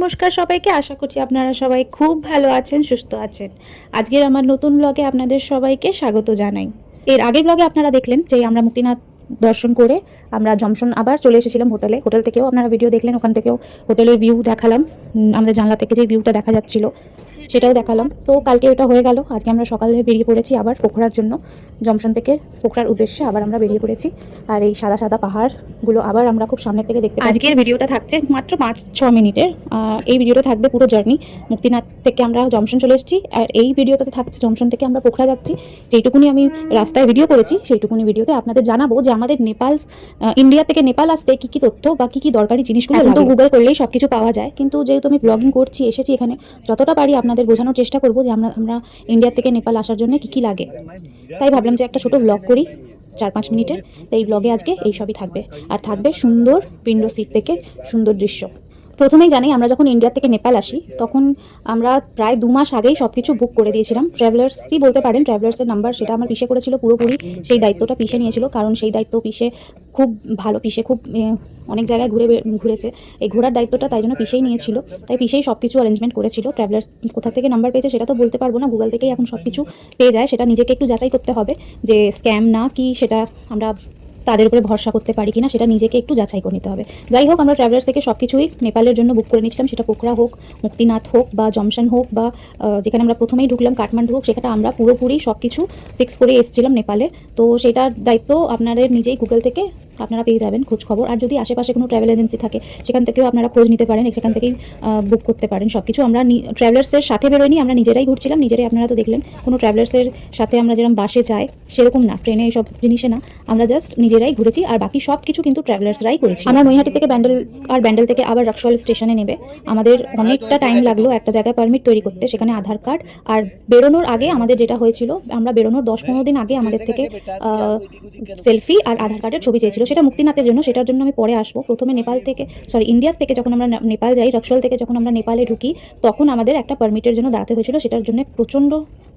নমস্কার সবাইকে, আশা করছি আপনারা সবাই খুব ভালো আছেন, সুস্থ আছেন। আজকের আমার নতুন ব্লগে আপনাদের সবাইকে স্বাগত জানাই। এর আগের ব্লগে আপনারা দেখলেন যে আমরা মুক্তিনাথ দর্শন করে আমরা জংশন আবার চলে এসেছিলাম হোটেল থেকেও আপনারা ভিডিও দেখলেন, ওখান থেকেও হোটেলের ভিউ দেখালাম, আমাদের জানলা থেকে যে ভিউটা দেখা যাচ্ছিল সেটাও দেখালাম। তো কালকে ওটা হয়ে গেল, আজকে আমরা সকালে বেরিয়ে পড়েছি আবার পোখরার জন্য। জংশন থেকে পোখরার উদ্দেশ্যে আবার আমরা বেরিয়ে পড়েছি। আর এই সাদা সাদা পাহাড়গুলো আবার আমরা খুব সামনের থেকে দেখতে পাচ্ছি। আজকের ভিডিওটা থাকছে মাত্র 5-6 মিনিটের। এই ভিডিওটা থাকবে পুরো জার্নি। মুক্তিনাথ থেকে আমরা জংশন চলে এসেছি, আর এই ভিডিওটাতে থাকছে জংশন থেকে আমরা পোখরা যাচ্ছি। যেইটুকুনি আমি রাস্তায় ভিডিও করেছি সেইটুকুনি ভিডিওতে আপনাদের জানাবো যে আমাদের নেপাল, ইন্ডিয়া থেকে নেপাল আসতে কী কী তথ্য বা কী কী দরকারি জিনিসগুলো তো গুগল করলেই সব কিছু পাওয়া যায়। কিন্তু যেহেতু আমি ব্লগিং করছি, এসেছি এখানে, যতটা পারি আপনাদের বোঝানোর চেষ্টা করবো যে আমরা ইন্ডিয়া থেকে নেপাল আসার জন্য কী কী লাগে। তাই ভাবলাম যে একটা ছোটো ব্লগ করি 4-5 মিনিটের। তো এই ব্লগে আজকে এই সবই থাকবে, আর থাকবে সুন্দর উইন্ডো সিট থেকে সুন্দর দৃশ্য। প্রথমেই জানি, আমরা যখন ইন্ডিয়া থেকে নেপাল আসি তখন আমরা প্রায় 2 মাস আগেই সব কিছু বুক করে দিয়েছিলাম। ট্রাভেলার্সই বলতে পারেন, ট্রাভেলার্সের নাম্বার সেটা আমার পিসে করেছিল পুরোপুরি। সেই দায়িত্বটা পিসে নিয়েছিল, কারণ সেই দায়িত্ব পিসে খুব ভালো, পিসে খুব অনেক জায়গায় ঘুরেছে। এই ঘোরার দায়িত্বটা তাই জন্য পিসেই নিয়েছিল, তাই পিসেই সব কিছু অ্যারেঞ্জমেন্ট করেছিল। ট্রাভেলার্স কোথা থেকে নাম্বার পেয়েছে সেটা তো বলতে পারবো না, গুগল থেকেই এখন সব কিছু পেয়ে যায়। সেটা নিজেকে একটু যাচাই করতে হবে যে স্ক্যাম না কি, সেটা আমরা তাদের উপরে ভরসা করতে পারি কিনা সেটা নিজেকে একটু যাচাই করে নিতে হবে। যাই হোক, আমরা ট্রাভেলার্স থেকে সব কিছুই নেপালের জন্য বুক করে নিয়েছিলাম। সেটা পোখরা হোক, মুক্তিনাথ হোক বা জমশন হোক, বা যেখানে আমরা প্রথমেই ঢুকলাম কাঠমান্ডু হোক, সেটা আমরা পুরোপুরি সব কিছু ফিক্স করে এসেছিলাম নেপালে। তো সেটার দায়িত্ব আপনাদের নিজেই গুগল থেকে আপনারা পেয়ে যাবেন খোঁজ খবর। আর যদি আশেপাশে কোনো ট্রাভেল এজেন্সি থাকে সেখান থেকেও আপনারা খোঁজ নিতে পারেন, সেখান থেকেই বুক করতে পারেন সব কিছু। আমরা ট্রাভেলার্সের সাথে বেরোয়নি, আমরা নিজেরাই ঘুরছিলাম, নিজেরাই। আপনারা তো দেখলেন, কোনো ট্রাভেলার্সের সাথে আমরা যেরকম বাসে যাই সেরকম না, ট্রেনে এইসব জিনিসে না, আমরা জাস্ট নিজেরাই ঘুরেছি। আর বাকি সব কিছু কিন্তু ট্রাভেলার্সরাই করেছি। আমরা নৈহাটি থেকে ব্যান্ডেল থেকে আবার রক্সওয়াল স্টেশনে নেবে আমাদের অনেকটা টাইম লাগলো একটা জায়গায় পারমিট তৈরি করতে, সেখানে আধার কার্ড। আর বেরোনোর আগে আমাদের যেটা হয়েছিল, আমরা বেরোনোর 10-15 দিন আগে আমাদের থেকে সেলফি আর আধার কার্ডের ছবি চেয়েছিল। সেটা মুক্তিনাথের জন্য, সেটার জন্য আমি পরে আসবো। প্রথমে ইন্ডিয়ার থেকে যখন আমরা নেপাল যাই, রক্সওয়াল থেকে যখন আমরা নেপালে ঢুকি, তখন আমাদের একটা পারমিটের জন্য দাঁড়াতে হয়েছিল। সেটার জন্য প্রচণ্ড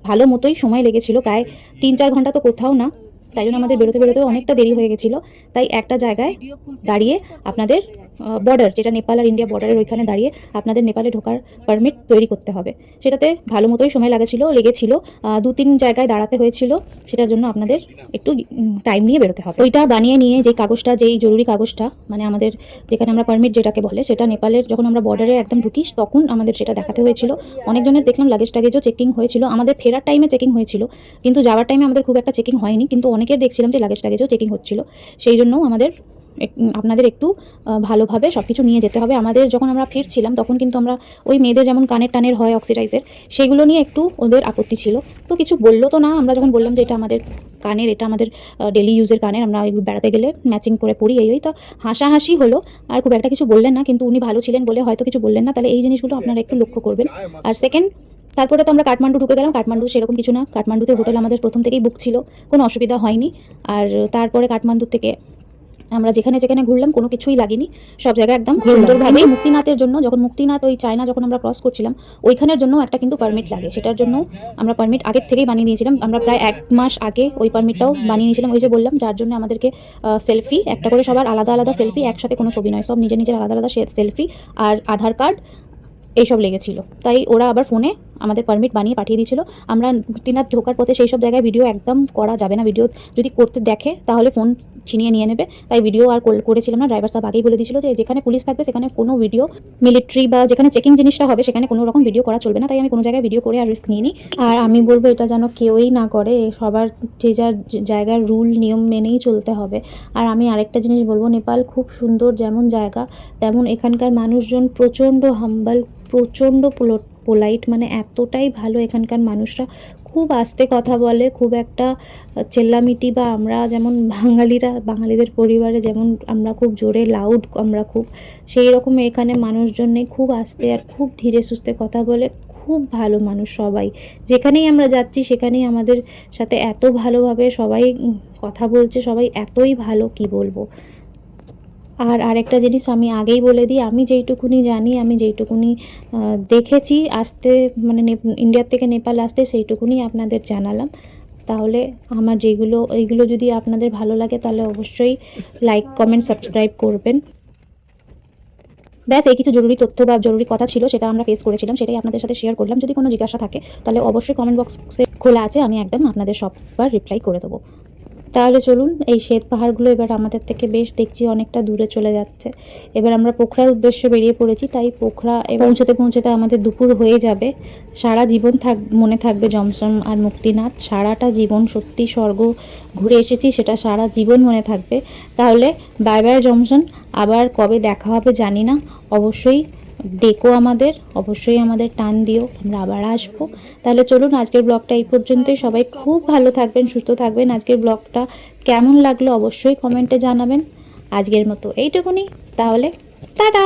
ভালো মতোই সময় লেগেছিল, প্রায় 3-4 ঘন্টা তো কোথাও না। তাই জন্য আমাদের বেরোতে অনেকটা দেরি হয়ে গেছিলো। তাই একটা জায়গায় দাঁড়িয়ে আপনাদের বর্ডার, যেটা নেপাল আর ইন্ডিয়া বর্ডারের ওইখানে দাঁড়িয়ে আপনাদের নেপালে ঢোকার পারমিট তৈরি করতে হবে। সেটাতে ভালো মতোই সময় লেগেছিল 2-3 জায়গায় দাঁড়াতে হয়েছিল। সেটার জন্য আপনাদের একটু টাইম নিয়ে বেরোতে হবে। ওইটা বানিয়ে নিয়ে যেই জরুরি কাগজটা, মানে আমাদের যেখানে আমরা পারমিট যেটাকে বলে, সেটা নেপালের যখন আমরা বর্ডারে একদম ঢুকি তখন আমাদের সেটা দেখাতে হয়েছিল। অনেকজনের দেখলাম লাগেজ টাগেজও চেকিং হয়েছিল, আমাদের ফেরার টাইমে চেকিং হয়েছিল, কিন্তু যাওয়ার টাইমে আমাদের খুব একটা চেকিং হয়নি। কিন্তু অনেকের দেখছিলাম যে লাগেজ টাগেজও চেকিং হচ্ছিল। সেই জন্য আপনাদের একটু ভালোভাবে সব কিছু নিয়ে যেতে হবে। আমাদের যখন আমরা ফিরছিলাম তখন কিন্তু আমরা ওই মেয়েদের যেমন কানের হয় অক্সিডাইজের, সেগুলো নিয়ে একটু ওদের আপত্তি ছিল। তো কিছু বললো তো না, আমরা যখন বললাম যে এটা আমাদের কানের, এটা আমাদের ডেলি ইউজের কানের, আমরা বেড়াতে গেলে ম্যাচিং করে পড়ি, এই তো হাসাহাসি হলো। আর খুব একটা কিছু বললেন না, কিন্তু উনি ভালো ছিলেন বলে হয়তো কিছু বললেন না। তাহলে এই জিনিসগুলো আপনারা একটু লক্ষ্য করবেন। আর তারপরে তো আমরা কাঠমান্ডু ঢুকে গেলাম। কাঠমান্ডু সেরকম কিছু না, কাঠমান্ডুতে হোটেল আমাদের প্রথম থেকেই বুক ছিল, কোনো অসুবিধা হয়নি। আর তারপরে কাঠমান্ডু থেকে আমরা যেখানে ঘুরলাম কোনো কিছুই লাগেনি, সব জায়গায় একদম সুন্দরভাবে। মুক্তিনাথের জন্য যখন মুক্তিনাথ ওই চায়না যখন আমরা ক্রস করছিলাম, ওইখানের জন্য একটা কিন্তু পারমিট লাগে। সেটার জন্য আমরা পারমিট আগের থেকেই বানিয়ে নিয়েছিলাম। আমরা প্রায় 1 মাস আগে ওই পারমিটটাও বানিয়ে নিয়েছিলাম, ওই যে বললাম, যার জন্য আমাদেরকে সেলফি একটা করে, সবার আলাদা আলাদা সেলফি, একসাথে কোনো ছবি নয়, সব নিজের আলাদা আলাদা সেলফি আর আধার কার্ড এইসব লেগেছিল। তাই ওরা আবার ফোনে আমাদের পারমিট বানিয়ে পাঠিয়ে দিয়েছিল। আমরা মুক্তিনাথ ঢোকার পথে সেই সব জায়গায় ভিডিও একদম করা যাবে না, ভিডিও যদি করতে দেখে তাহলে ফোন ছিনিয়ে নিয়ে নেবে। তাই ভিডিও আর করেছিলাম না। ড্রাইভার সাহেব আগেই বলে দিয়েছিল যে যেখানে পুলিশ থাকবে সেখানে কোনো ভিডিও, মিলিটারি বা যেখানে চেকিং জিনিসটা হবে সেখানে কোনো রকম ভিডিও করা চলবে না। তাই আমি কোনো জায়গায় ভিডিও করে আর রিস্ক নিই নি। আর আমি বলবো এটা যেন কেউই না করে, সবার যে যার জায়গার রুল নিয়ম মেনেই চলতে হবে। আর আমি আরেকটা জিনিস বলবো, নেপাল খুব সুন্দর যেমন জায়গা, তেমন এখানকার মানুষজন প্রচণ্ড হাম্বল, প্রচণ্ড পোলাইট, মানে এতটাই ভালো এখানকার মানুষরা। খুব আস্তে কথা বলে, খুব একটা চেল্লামিটি, বা আমরা যেমন বাঙালিদের পরিবারে যেমন আমরা খুব জোরে লাউড, আমরা খুব সেই রকম এখানে মানুষজন নেই, খুব আস্তে আর খুব ধীরে সুস্থে কথা বলে। খুব ভালো মানুষ সবাই, যেখানেই আমরা যাচ্ছি সেখানেই আমাদের সাথে এত ভালোভাবে সবাই কথা বলছে, সবাই এতই ভালো, কি বলবো। আর আরেকটা জিনিস আমি আগেই বলে দিই, আমি যেইটুকুনি জানি, আমি যেইটুকুনি দেখেছি আসতে, মানে ইন্ডিয়ার থেকে নেপাল আসতে, সেইটুকুনি আপনাদের জানালাম। তাহলে আমার এইগুলো যদি আপনাদের ভালো লাগে তাহলে অবশ্যই লাইক, কমেন্ট, সাবস্ক্রাইব করবেন। ব্যাস এই কিছু জরুরি তথ্য বা জরুরি কথা ছিল, সেটা আমরা ফেস করেছিলাম, সেটাই আপনাদের সাথে শেয়ার করলাম। যদি কোনো জিজ্ঞাসা থাকে তাহলে অবশ্যই কমেন্ট বক্সে খোলা আছে, আমি একদম আপনাদের সববার রিপ্লাই করে দেবো। তাহলে চলুন, এই শ্বেত পাহাড়গুলো এবার আমাদের থেকে বেশ দেখছি অনেকটা দূরে চলে যাচ্ছে। এবার আমরা পোখরার উদ্দেশ্যে বেরিয়ে পড়েছি, তাই পোখরা পৌঁছতে পৌঁছতে আমাদের দুপুর হয়ে যাবে। সারা জীবন মনে থাকবে জমজম আর মুক্তিনাথ, সারাটা জীবন সত্যি স্বর্গ ঘুরে এসেছি, সেটা সারা জীবন মনে থাকবে। তাহলে বাই বাই জমজম, আবার কবে দেখা হবে জানি না, অবশ্যই ডেকো আমাদের, অবশ্যই আমাদের টান দিও, আমরা আবার আসবো। তাহলে চলুন, আজকের ব্লগটা এই পর্যন্তই। সবাই খুব ভালো থাকবেন, সুস্থ থাকবেন। আজকের ব্লগটা কেমন লাগলো অবশ্যই কমেন্টে জানাবেন। আজকের মতো এইটুকুনি, তাহলে টাটা।